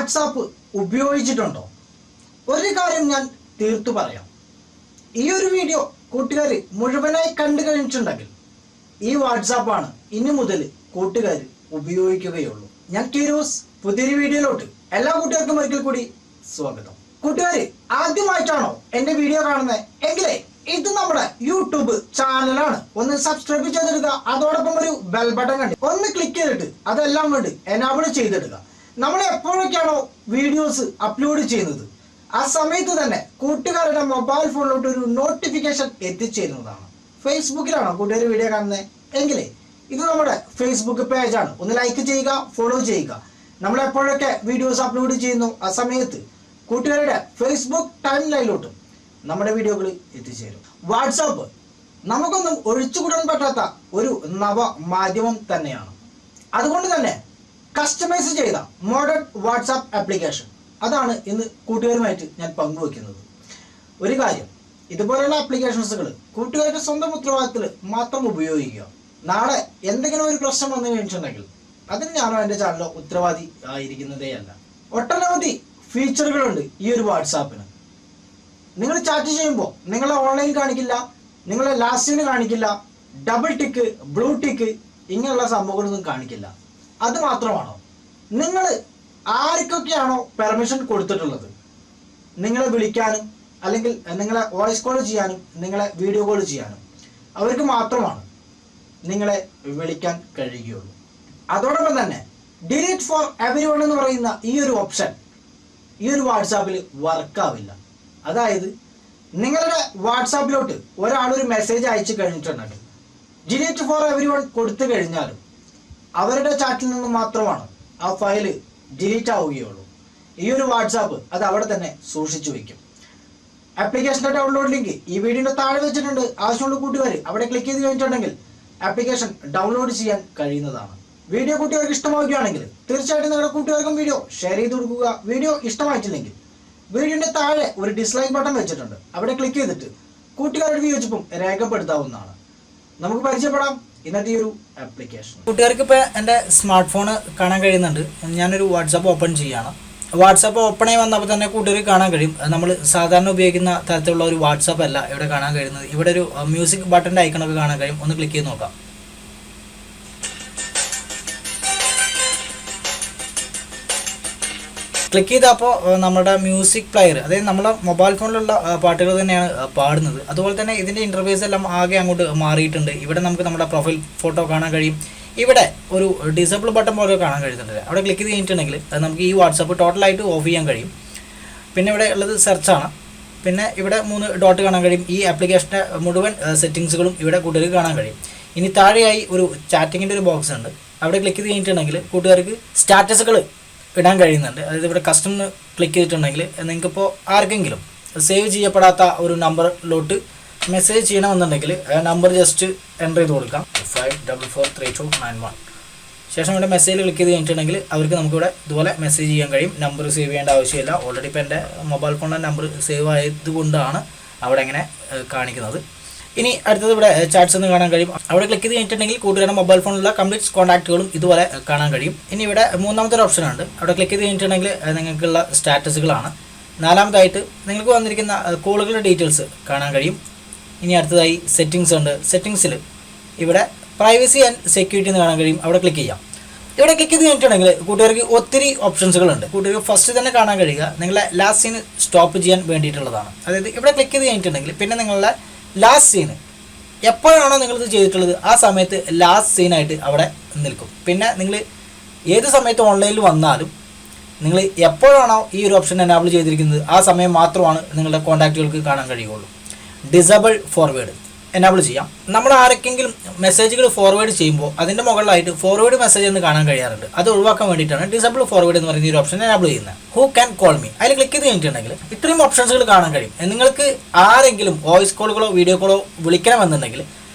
WhatsApp ഉപയോഗിച്ചിട്ടുണ്ടോ? ഒരു കാര്യം ഞാൻ തീർത്തു പറയാം. ഈ ഒരു വീഡിയോ കൂട്ടുകാർ മുഴുവനായി കണ്ടു കഴിഞ്ഞിട്ടുണ്ടെങ്കിൽ ഈ വാട്സാപ്പാണ് ഇനി മുതൽ കൂട്ടുകാർ ഉപയോഗിക്കുകയുള്ളൂ. ഞാൻ കീരൂസ്. പുതിയൊരു വീഡിയോയിലോട്ട് എല്ലാ കൂട്ടുകാർക്കും ഒരിക്കൽ കൂടി സ്വാഗതം. കൂട്ടുകാർ ആദ്യമായിട്ടാണോ എന്റെ വീഡിയോ കാണുന്നത് എങ്കിലേ ഇത് നമ്മുടെ യൂട്യൂബ് ചാനലാണ്. ഒന്ന് സബ്സ്ക്രൈബ് ചെയ്തെടുക്കുക. അതോടൊപ്പം ഒരു ബെൽ ബട്ടൺ കണ്ട് ഒന്ന് ക്ലിക്ക് ചെയ്തിട്ട് അതെല്ലാം കൊണ്ട് എനാബിൾ ചെയ്തെടുക്കുക. നമ്മൾ എപ്പോഴൊക്കെയാണോ വീഡിയോസ് അപ്ലോഡ് ചെയ്യുന്നത് ആ സമയത്ത് തന്നെ കൂട്ടുകാരുടെ മൊബൈൽ ഫോണിലോട്ട് ഒരു നോട്ടിഫിക്കേഷൻ എത്തിച്ചേരുന്നതാണ്. ഫേസ്ബുക്കിലാണോ കൂട്ടുകാർ വീഡിയോ കാണുന്നത് എങ്കിലേ ഇത് നമ്മുടെ ഫേസ്ബുക്ക് പേജാണ്. ഒന്ന് ലൈക്ക് ചെയ്യുക, ഫോളോ ചെയ്യുക. നമ്മൾ എപ്പോഴൊക്കെ വീഡിയോസ് അപ്ലോഡ് ചെയ്യുന്നു ആ സമയത്ത് കൂട്ടുകാരുടെ ഫേസ്ബുക്ക് ടൈം ലൈനിലോട്ട് നമ്മുടെ വീഡിയോകൾ എത്തിച്ചേരും. വാട്സാപ്പ് നമുക്കൊന്നും ഒഴിച്ചുകൂടാൻ പറ്റാത്ത ഒരു നവ മാധ്യമം തന്നെയാണ്. അതുകൊണ്ട് തന്നെ കസ്റ്റമൈസ് ചെയ്ത മോഡേൺ വാട്സാപ്പ് ആപ്ലിക്കേഷൻ അതാണ് ഇന്ന് കൂട്ടുകാരുമായിട്ട് ഞാൻ പങ്കുവെക്കുന്നത്. ഒരു കാര്യം, ഇതുപോലെയുള്ള ആപ്ലിക്കേഷൻസുകൾ കൂട്ടുകാരുടെ സ്വന്തം ഉത്തരവാദിത്തത്തിൽ മാത്രം ഉപയോഗിക്കുക. നാളെ എന്തെങ്കിലും ഒരു പ്രശ്നം വന്നു കഴിഞ്ഞിട്ടുണ്ടെങ്കിൽ അതിന് ഞാനോ എൻ്റെ ചാനലോ ഉത്തരവാദി ആയിരിക്കുന്നതേ അല്ല. ഒട്ടനവധി ഫീച്ചറുകളുണ്ട് ഈ ഒരു വാട്സാപ്പിന്. നിങ്ങൾ ചാറ്റ് ചെയ്യുമ്പോൾ നിങ്ങളെ ഓൺലൈൻ കാണിക്കില്ല, നിങ്ങളെ ലാസ്റ്റ് കാണിക്കില്ല, ഡബിൾ ടിക്ക്, ബ്ലൂ ടിക്ക് ഇങ്ങനെയുള്ള സംഭവങ്ങളൊന്നും കാണിക്കില്ല. അത് മാത്രമാണോ, നിങ്ങൾ ആർക്കൊക്കെയാണോ പെർമിഷൻ കൊടുത്തിട്ടുള്ളത് നിങ്ങളെ വിളിക്കാനും അല്ലെങ്കിൽ നിങ്ങളെ വോയിസ് കോൾ ചെയ്യാനും നിങ്ങളെ വീഡിയോ കോൾ ചെയ്യാനും അവർക്ക് മാത്രമാണ് നിങ്ങളെ വിളിക്കാൻ കഴിയുകയുള്ളൂ. അതോടൊപ്പം തന്നെ ഡിലീറ്റ് ഫോർ എവരി വൺ എന്ന് പറയുന്ന ഈ ഒരു ഓപ്ഷൻ ഈ ഒരു വാട്സാപ്പിൽ വർക്കാവില്ല. അതായത് നിങ്ങളുടെ വാട്സാപ്പിലോട്ട് ഒരാളൊരു മെസ്സേജ് അയച്ചു കഴിഞ്ഞിട്ടുണ്ടെങ്കിൽ ഡിലീറ്റ് ഫോർ എവരി വൺ കൊടുത്തു കഴിഞ്ഞാലും അവരുടെ ചാറ്റിൽ നിന്ന് മാത്രമാണ് ആ ഫയല് ഡിലീറ്റ് ആവുകയുള്ളൂ. ഈ ഒരു വാട്സാപ്പ് അത് അവിടെ തന്നെ സൂക്ഷിച്ചു വയ്ക്കും. ആപ്ലിക്കേഷൻ്റെ ഡൗൺലോഡ് ലിങ്ക് ഈ വീഡിയോയുടെ താഴെ വെച്ചിട്ടുണ്ട്. ആവശ്യമുള്ള കൂട്ടുകാർ അവിടെ ക്ലിക്ക് ചെയ്ത് കഴിഞ്ഞിട്ടുണ്ടെങ്കിൽ ആപ്ലിക്കേഷൻ ഡൗൺലോഡ് ചെയ്യാൻ കഴിയുന്നതാണ്. വീഡിയോ കൂട്ടുകാർക്ക് ഇഷ്ടമാവുകയാണെങ്കിൽ തീർച്ചയായിട്ടും നിങ്ങളുടെ കൂട്ടുകാർക്കും വീഡിയോ ഷെയർ ചെയ്ത് കൊടുക്കുക. വീഡിയോ ഇഷ്ടമായിട്ടില്ലെങ്കിൽ വീഡിയോയുടെ താഴെ ഒരു ഡിസ്ലൈക്ക് ബട്ടൺ വെച്ചിട്ടുണ്ട്. അവിടെ ക്ലിക്ക് ചെയ്തിട്ട് കൂട്ടുകാരുടെ വിയോജിപ്പും രേഖപ്പെടുത്താവുന്നതാണ്. നമുക്ക് പരിചയപ്പെടാം ഇന്നത്തെ ഒരു ആപ്ലിക്കേഷൻ. കൂട്ടുകാർക്ക് ഇപ്പോൾ എൻ്റെ സ്മാർട്ട് ഫോൺ കാണാൻ കഴിയുന്നുണ്ട്. ഞാനൊരു വാട്സാപ്പ് ഓപ്പൺ ചെയ്യുകയാണ്. വാട്സാപ്പ് ഓപ്പൺ ആയി വന്നപ്പോൾ തന്നെ കൂട്ടുകാർക്ക് കാണാൻ കഴിയും നമ്മൾ സാധാരണ ഉപയോഗിക്കുന്ന തരത്തിലുള്ള ഒരു വാട്സാപ്പ് അല്ല ഇവിടെ കാണാൻ കഴിയുന്നത്. ഇവിടെ ഒരു മ്യൂസിക് ബട്ടൻ്റെ ഐക്കണൊക്കെ കാണാൻ കഴിയും. ഒന്ന് ക്ലിക്ക് ചെയ്ത് നോക്കാം. ക്ലിക്ക് ചെയ്തപ്പോൾ നമ്മുടെ മ്യൂസിക് പ്ലെയർ, അതായത് നമ്മുടെ മൊബൈൽ ഫോണിലുള്ള പാട്ടുകൾ തന്നെയാണ് പാടുന്നത്. അതുപോലെ തന്നെ ഇതിൻ്റെ ഇൻ്റർഫേസ് എല്ലാം ആകെ അങ്ങോട്ട് മാറിയിട്ടുണ്ട്. ഇവിടെ നമുക്ക് നമ്മുടെ പ്രൊഫൈൽ ഫോട്ടോ കാണാൻ കഴിയും. ഇവിടെ ഒരു ഡിസേബിൾ ബട്ടൺ പോലെ കാണാൻ കഴിയുന്നുണ്ട്. അവിടെ ക്ലിക്ക് ചെയ്ത് കഴിഞ്ഞിട്ടുണ്ടെങ്കിൽ നമുക്ക് ഈ വാട്സാപ്പ് ടോട്ടലായിട്ട് ഓഫ് ചെയ്യാൻ കഴിയും. പിന്നെ ഇവിടെ ഉള്ളത് സെർച്ചാണ്. പിന്നെ ഇവിടെ 3 ഡോട്ട് കാണാൻ കഴിയും. ഈ ആപ്ലിക്കേഷൻ്റെ മുഴുവൻ സെറ്റിങ്സുകളും ഇവിടെ കൂട്ടുകാർക്ക് കാണാൻ കഴിയും. ഇനി താഴെയായി ഒരു ചാറ്റിങ്ങിൻ്റെ ഒരു ബോക്സ് ഉണ്ട്. അവിടെ ക്ലിക്ക് ചെയ്ത് കഴിഞ്ഞിട്ടുണ്ടെങ്കിൽ കൂട്ടുകാർക്ക് സ്റ്റാറ്റസുകൾ ഇടാൻ കഴിയുന്നുണ്ട്. അതായത് ഇവിടെ കസ്റ്റം ക്ലിക്ക് ചെയ്തിട്ടുണ്ടെങ്കിൽ നിങ്ങൾക്കിപ്പോൾ ആർക്കെങ്കിലും സേവ് ചെയ്യപ്പെടാത്ത ഒരു നമ്പറിലോട്ട് മെസ്സേജ് ചെയ്യണമെന്നുണ്ടെങ്കിൽ നമ്പർ ജസ്റ്റ് എൻ്റർ ചെയ്ത് കൊടുക്കാം, 544391. ശേഷം ഇവിടെ മെസ്സേജ് ക്ലിക്ക് ചെയ്ത് കഴിഞ്ഞിട്ടുണ്ടെങ്കിൽ അവർക്ക് നമുക്കിവിടെ ഇതുപോലെ മെസ്സേജ് ചെയ്യാൻ കഴിയും. നമ്പർ സേവ് ചെയ്യേണ്ട ആവശ്യമില്ല. ഓൾറെഡി ഇപ്പോൾ എൻ്റെ മൊബൈൽ ഫോണിൻ്റെ നമ്പർ സേവ് ആയതുകൊണ്ടാണ് അവിടെ ഇങ്ങനെ കാണിക്കുന്നത്. ഇനി അടുത്തത് ഇവിടെ ചാറ്റ്സ് എന്ന് കാണാൻ കഴിയും. അവിടെ ക്ലിക്ക് ചെയ്ത് കഴിഞ്ഞിട്ടുണ്ടെങ്കിൽ കൂട്ടുകാരുടെ മൊബൈൽ ഫോണിലുള്ള കംപ്ലീറ്റ് കോൺടാക്റ്റുകളും ഇതുപോലെ കാണാൻ കഴിയും. ഇനി ഇവിടെ 3ാമത്തെ ഒരു ഓപ്ഷൻ ഉണ്ട്. അവിടെ ക്ലിക്ക് ചെയ്ത് കഴിഞ്ഞിട്ടുണ്ടെങ്കിൽ നിങ്ങൾക്കുള്ള സ്റ്റാറ്റസുകളാണ്. 4ാമതായിട്ട് നിങ്ങൾക്ക് വന്നിരിക്കുന്ന കോളുകളുടെ ഡീറ്റെയിൽസ് കാണാൻ കഴിയും. ഇനി അടുത്തതായി സെറ്റിങ്സ് ഉണ്ട്. സെറ്റിങ്സിൽ ഇവിടെ പ്രൈവസി ആൻഡ് സെക്യൂരിറ്റി എന്ന് കാണാൻ കഴിയും. അവിടെ ക്ലിക്ക് ചെയ്യാം. ഇവിടെ ക്ലിക്ക് ചെയ്ത് കഴിഞ്ഞിട്ടുണ്ടെങ്കിൽ കൂട്ടുകാർക്ക് ഒത്തിരി ഓപ്ഷൻസുകളുണ്ട്. കൂട്ടുകാർക്ക് ഫസ്റ്റ് തന്നെ കാണാൻ കഴിയുക നിങ്ങളെ ലാസ്റ്റ് സീൻ സ്റ്റോപ്പ് ചെയ്യാൻ വേണ്ടിയിട്ടുള്ളതാണ്. അതായത് ഇവിടെ ക്ലിക്ക് ചെയ്ത് കഴിഞ്ഞിട്ടുണ്ടെങ്കിൽ പിന്നെ നിങ്ങളുടെ ലാസ്റ്റ് സീന് എപ്പോഴാണോ നിങ്ങളിത് ചെയ്തിട്ടുള്ളത് ആ സമയത്ത് ലാസ്റ്റ് സീനായിട്ട് അവിടെ നിൽക്കും. പിന്നെ നിങ്ങൾ ഏത് സമയത്ത് ഓൺലൈനിൽ വന്നാലും നിങ്ങൾ എപ്പോഴാണോ ഈ ഒരു ഓപ്ഷൻ എനാബിൾ ചെയ്തിരിക്കുന്നത് ആ സമയം മാത്രമാണ് നിങ്ങളുടെ കോൺടാക്റ്റുകൾക്ക് കാണാൻ കഴിയുള്ളൂ. ഡിസേബിൾ ഫോർവേഡ് എനാബിൾ ചെയ്യാം. നമ്മൾ ആരൊക്കെങ്കിലും മെസ്സേജുകൾ ഫോർവേഡ് ചെയ്യുമ്പോൾ അതിൻ്റെ മുകളിലായിട്ട് ഫോർവേഡ് മെസ്സേജ് എന്ന് കാണാൻ കഴിയാറുണ്ട്. അത് ഒഴിവാക്കാൻ വേണ്ടിയിട്ടാണ് ഡിസേബിൾ ഫോർവേഡ് എന്ന് പറയുന്ന ഒരു ഓപ്ഷൻ എനാബിൾ ചെയ്യുന്നത്. ഹൂ ക്യാൻ കോൾ മീ അതിൽ ക്ലിക്ക് ചെയ്ത് കഴിഞ്ഞിട്ടുണ്ടെങ്കിൽ ഇത്രയും ഓപ്ഷൻസുകൾ കാണാൻ കഴിയും. നിങ്ങൾക്ക് ആരെങ്കിലും വോയിസ് കോളുകളോ വീഡിയോ കോളോ വിളിക്കണമെന്നുണ്ടെങ്കിൽ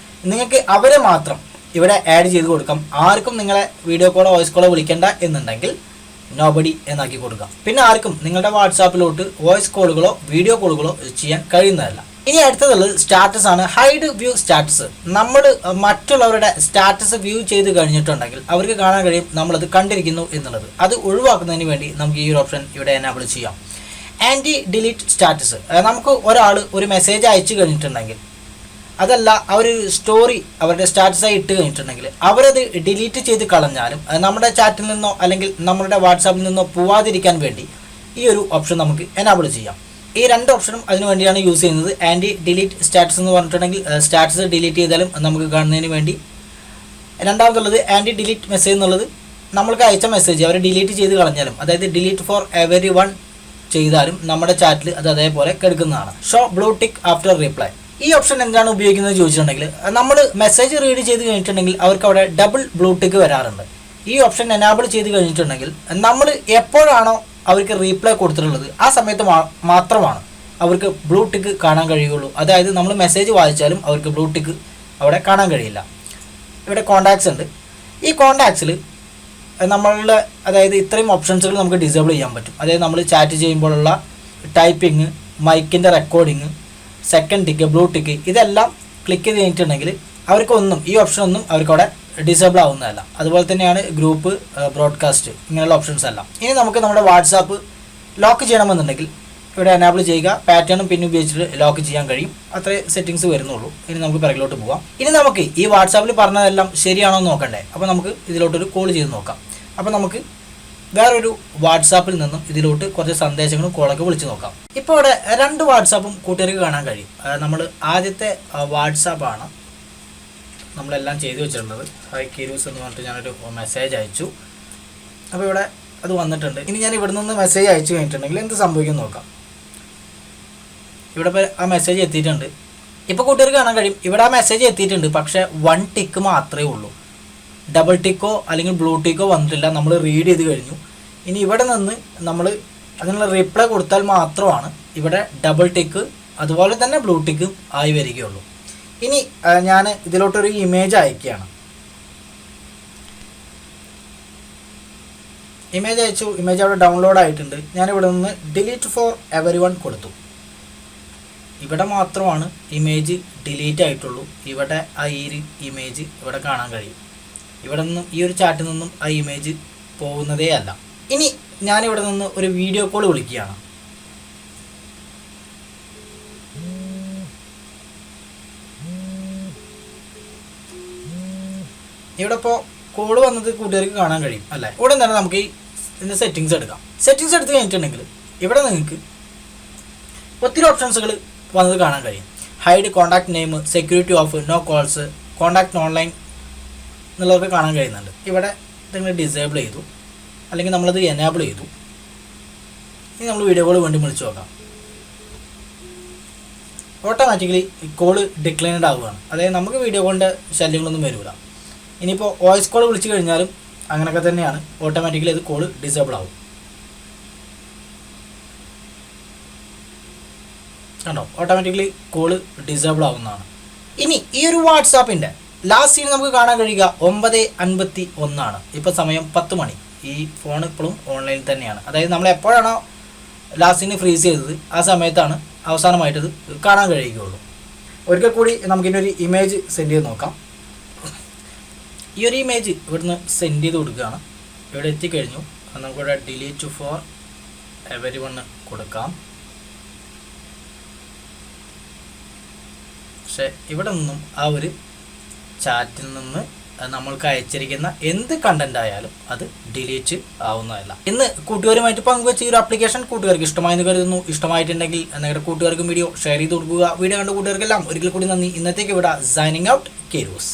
നിങ്ങൾക്ക് അവരെ മാത്രം ഇവിടെ ആഡ് ചെയ്ത് കൊടുക്കാം. ആർക്കും നിങ്ങളെ വീഡിയോ കോളോ വോയിസ് കോളോ വിളിക്കേണ്ട എന്നുണ്ടെങ്കിൽ നോബഡി എന്നാക്കി കൊടുക്കാം. പിന്നെ ആർക്കും നിങ്ങളുടെ വാട്സാപ്പിലോട്ട് വോയിസ് കോളുകളോ വീഡിയോ കോളുകളോ ചെയ്യാൻ കഴിയുന്നതല്ല. ഇനി അടുത്തതുള്ളത് സ്റ്റാറ്റസ് ആണ്. Hide view status. നമ്മൾ മറ്റുള്ളവരുടെ സ്റ്റാറ്റസ് വ്യൂ ചെയ്ത് കഴിഞ്ഞിട്ടുണ്ടെങ്കിൽ അവർക്ക് കാണാൻ കഴിയും നമ്മളത് കണ്ടിരിക്കുന്നു എന്നുള്ളത്. അത് ഒഴിവാക്കുന്നതിന് വേണ്ടി നമുക്ക് ഈ ഒരു ഓപ്ഷൻ ഇവിടെ എനേബിൾ ചെയ്യാം. Anti delete status. നമുക്ക് ഒരാൾ ഒരു മെസ്സേജ് അയച്ചു കഴിഞ്ഞിട്ടുണ്ടെങ്കിൽ, അതല്ല അവരൊരു സ്റ്റോറി അവരുടെ സ്റ്റാറ്റസായി ഇട്ട് കഴിഞ്ഞിട്ടുണ്ടെങ്കിൽ അവരത് ഡിലീറ്റ് ചെയ്ത് കളഞ്ഞാലും നമ്മുടെ ചാറ്റിൽ നിന്നോ അല്ലെങ്കിൽ നമ്മുടെ വാട്സാപ്പിൽ നിന്നോ പോവാതിരിക്കാൻ വേണ്ടി ഈ ഒരു ഓപ്ഷൻ നമുക്ക് എനേബിൾ ചെയ്യാം. ഈ രണ്ട് ഓപ്ഷനും അതിനു വേണ്ടിയാണ് യൂസ് ചെയ്യുന്നത്. ആൻറ്റി ഡിലീറ്റ് സ്റ്റാറ്റസ് എന്ന് പറഞ്ഞിട്ടുണ്ടെങ്കിൽ സ്റ്റാറ്റസ് ഡിലീറ്റ് ചെയ്താലും നമുക്ക് കാണുന്നതിന് വേണ്ടി. രണ്ടാമതുള്ളത് ആൻറ്റി ഡിലീറ്റ് മെസ്സേജ് എന്നുള്ളത് നമ്മൾക്ക് അയച്ച മെസ്സേജ് അവർ ഡിലീറ്റ് ചെയ്ത് കളഞ്ഞാലും, അതായത് ഡിലീറ്റ് ഫോർ എവരി വൺ ചെയ്താലും നമ്മുടെ ചാറ്റിൽ അത് അതേപോലെ കിടക്കുന്നതാണ്. Show blue tick after reply. ഈ ഓപ്ഷൻ എന്താണ് ഉപയോഗിക്കുന്നത് ചോദിച്ചിട്ടുണ്ടെങ്കിൽ, നമ്മൾ മെസ്സേജ് റീഡ് ചെയ്ത് കഴിഞ്ഞിട്ടുണ്ടെങ്കിൽ അവർക്ക് അവിടെ ഡബിൾ ബ്ലൂ ടിക്ക് വരാറുണ്ട്. ഈ ഓപ്ഷൻ എനാബിൾ ചെയ്ത് കഴിഞ്ഞിട്ടുണ്ടെങ്കിൽ നമ്മൾ എപ്പോഴാണോ അവർക്ക് റീപ്ലൈ കൊടുത്തിട്ടുള്ളത് ആ സമയത്ത് മാത്രമാണ് അവർക്ക് ബ്ലൂ ടിക്ക് കാണാൻ കഴിയുള്ളൂ. അതായത് നമ്മൾ മെസ്സേജ് വായിച്ചാലും അവർക്ക് ബ്ലൂ ടിക്ക് അവിടെ കാണാൻ കഴിയില്ല. ഇവിടെ കോൺടാക്ട്സ് ഉണ്ട്. ഈ കോൺടാക്ട്സിൽ നമ്മളുടെ അതായത് ഇത്രയും ഓപ്ഷൻസുകൾ നമുക്ക് ഡിസേബിൾ ചെയ്യാൻ പറ്റും. അതായത് നമ്മൾ ചാറ്റ് ചെയ്യുമ്പോഴുള്ള ടൈപ്പിംഗ്, മൈക്കിൻ്റെ recording, second tick, blue tick, ഇതെല്ലാം ക്ലിക്ക് ചെയ്ത് കഴിഞ്ഞിട്ടുണ്ടെങ്കിൽ അവർക്കൊന്നും ഈ ഓപ്ഷനൊന്നും അവർക്കവിടെ ഡിസേബിൾ ആവുന്നതല്ല. അതുപോലെ തന്നെയാണ് ഗ്രൂപ്പ്, ബ്രോഡ്കാസ്റ്റ്, ഇങ്ങനെയുള്ള ഓപ്ഷൻസ് എല്ലാം. ഇനി നമുക്ക് നമ്മുടെ വാട്സാപ്പ് ലോക്ക് ചെയ്യണമെന്നുണ്ടെങ്കിൽ ഇവിടെ എനാബിൾ ചെയ്യുക. പാറ്റേണും പിന്നും ഉപയോഗിച്ചിട്ട് ലോക്ക് ചെയ്യാൻ കഴിയും. അത്രേ സെറ്റിങ്സ് വരുന്നുള്ളൂ. ഇനി നമുക്ക് പിറകിലോട്ട് പോകാം. ഇനി നമുക്ക് ഈ വാട്സാപ്പിൽ പറഞ്ഞതെല്ലാം ശരിയാണോ എന്ന് നോക്കണ്ടേ. അപ്പോൾ നമുക്ക് ഇതിലോട്ടൊരു കോൾ ചെയ്ത് നോക്കാം. അപ്പോൾ നമുക്ക് വേറൊരു വാട്സാപ്പിൽ നിന്നും ഇതിലോട്ട് കുറച്ച് സന്ദേശങ്ങളും കോളൊക്കെ വിളിച്ച് നോക്കാം. ഇപ്പോൾ ഇവിടെ രണ്ട് വാട്സാപ്പും കൂട്ടുകാർക്ക് കാണാൻ കഴിയും. നമ്മൾ ആദ്യത്തെ വാട്സാപ്പാണ് നമ്മളെല്ലാം ചെയ്തു വെച്ചിട്ടുള്ളത്. ഹായ് കീരൂസ് എന്ന് പറഞ്ഞിട്ട് ഞാനൊരു മെസ്സേജ് അയച്ചു. അപ്പോൾ ഇവിടെ അത് വന്നിട്ടുണ്ട്. ഇനി ഞാൻ ഇവിടെ നിന്ന് മെസ്സേജ് അയച്ചു കഴിഞ്ഞിട്ടുണ്ടെങ്കിൽ എന്ത് സംഭവിക്കും നോക്കാം. ഇവിടെ ഇപ്പോൾ ആ മെസ്സേജ് എത്തിയിട്ടുണ്ട്. ഇപ്പോൾ കൂട്ടുകാർക്ക് കാണാൻ കഴിയും ഇവിടെ ആ മെസ്സേജ് എത്തിയിട്ടുണ്ട്. പക്ഷേ 1 ടിക്ക് മാത്രമേ ഉള്ളൂ. ഡബിൾ ടിക്കോ അല്ലെങ്കിൽ ബ്ലൂ ടിക്കോ വന്നിട്ടില്ല. നമ്മൾ റീഡ് ചെയ്ത് കഴിഞ്ഞു. ഇനി ഇവിടെ നിന്ന് നമ്മൾ അതിനുള്ള റിപ്ലൈ കൊടുത്താൽ മാത്രമാണ് ഇവിടെ ഡബിൾ ടിക്ക് അതുപോലെ തന്നെ ബ്ലൂ ടിക്കും ആയി വരികയുള്ളൂ. ഇനി ഞാൻ ഇതിലോട്ടൊരു ഇമേജ് അയക്കുകയാണ്. ഇമേജ് അയച്ചു. ഇമേജ് അവിടെ ഡൗൺലോഡ് ആയിട്ടുണ്ട്. ഞാനിവിടെ നിന്ന് ഡിലീറ്റ് ഫോർ എവരി വൺ കൊടുത്തു. ഇവിടെ മാത്രമാണ് ഇമേജ് ഡിലീറ്റ് ആയിട്ടുള്ളൂ. ഇവിടെ ആ ഈ ഇമേജ് ഇവിടെ കാണാൻ കഴിയും. ഇവിടെ നിന്നും ഈ ഒരു ചാറ്റിൽ നിന്നും ആ ഇമേജ് പോകുന്നതേ അല്ല. ഇനി ഞാനിവിടെ നിന്ന് ഒരു വീഡിയോ കോൾ വിളിക്കുകയാണ്. ഇവിടെ ഇപ്പോൾ കോഡ് വന്നത് കൂട്ടുകാർക്ക് കാണാൻ കഴിയും അല്ലേ. ഉടൻ തന്നെ നമുക്ക് ഈ ഇതിൻ്റെ സെറ്റിങ്സ് എടുക്കാം. സെറ്റിങ്സ് എടുത്ത് കഴിഞ്ഞിട്ടുണ്ടെങ്കിൽ ഇവിടെ നിങ്ങൾക്ക് ഒത്തിരി ഓപ്ഷൻസുകൾ വന്നത് കാണാൻ കഴിയും. Hide contact name, security off, no calls, contact online എന്നുള്ളതൊക്കെ കാണാൻ കഴിയുന്നുണ്ട്. ഇവിടെ നിങ്ങൾ ഡിസേബിൾ ചെയ്തു അല്ലെങ്കിൽ നമ്മളത് എനാബിൾ ചെയ്തു. ഇനി നമ്മൾ വീഡിയോ കോൾ വേണ്ടി വിളിച്ചു നോക്കാം. ഓട്ടോമാറ്റിക്കലി കോള് ഡിക്ലൈൻഡ് ആവുകയാണ്. അതായത് നമുക്ക് വീഡിയോ കോളിൻ്റെ ശല്യങ്ങളൊന്നും വരില്ല. ഇനിയിപ്പോൾ വോയിസ് കോൾ വിളിച്ചു കഴിഞ്ഞാലും അങ്ങനെയൊക്കെ തന്നെയാണ്. ഓട്ടോമാറ്റിക്കലി അത് കോള് ഡിസേബിൾ ആവും. കണ്ടോ, ഓട്ടോമാറ്റിക്കലി കോള് ഡിസേബിൾ ആവുന്നതാണ്. ഇനി ഈ ഒരു വാട്സാപ്പിൻ്റെ ലാസ്റ്റ് സീൻ നമുക്ക് കാണാൻ കഴിയുക 9:51 ഇപ്പോൾ സമയം 10 മണി. ഈ ഫോൺ ഇപ്പോഴും ഓൺലൈനിൽ തന്നെയാണ്. അതായത് നമ്മൾ എപ്പോഴാണോ ലാസ്റ്റ് സീന് ഫ്രീസ് ചെയ്തത് ആ സമയത്താണ് അവസാനമായിട്ടത് കാണാൻ കഴിയുകയുള്ളൂ. ഒരിക്കൽ കൂടി നമുക്കിതിനൊരു ഇമേജ് സെൻഡ് ചെയ്ത് നോക്കാം. ഈ ഒരു ഇമേജ് ഇവിടുന്ന് സെൻഡ് ചെയ്ത് കൊടുക്കുകയാണ്. ഇവിടെ എത്തിക്കഴിഞ്ഞു. നമുക്കിവിടെ ഡിലീറ്റ് ഫോർ എവരി വൺ കൊടുക്കാം. പക്ഷേ ഇവിടെ നിന്നും ആ ഒരു ചാറ്റിൽ നിന്ന് നമ്മൾക്ക് അയച്ചിരിക്കുന്ന എന്ത് കണ്ടന്റ് ആയാലും അത് ഡിലീറ്റ് ആവുന്നതല്ല. ഇന്ന് കൂട്ടുകാരുമായിട്ട് പങ്കുവെച്ച ഈ ഒരു ആപ്ലിക്കേഷൻ കൂട്ടുകാർക്ക് ഇഷ്ടമായെന്ന് കരുതുന്നു. ഇഷ്ടമായിട്ടുണ്ടെങ്കിൽ നിങ്ങളുടെ കൂട്ടുകാർക്കും വീഡിയോ ഷെയർ ചെയ്ത് കൊടുക്കുക. വീഡിയോ കണ്ട കൂട്ടുകാർക്കെല്ലാം ഒരിക്കൽ കൂടി നന്ദി. ഇന്നത്തേക്ക് ഇവിടെ സൈനിങ് ഔട്ട്, കീരൂസ്.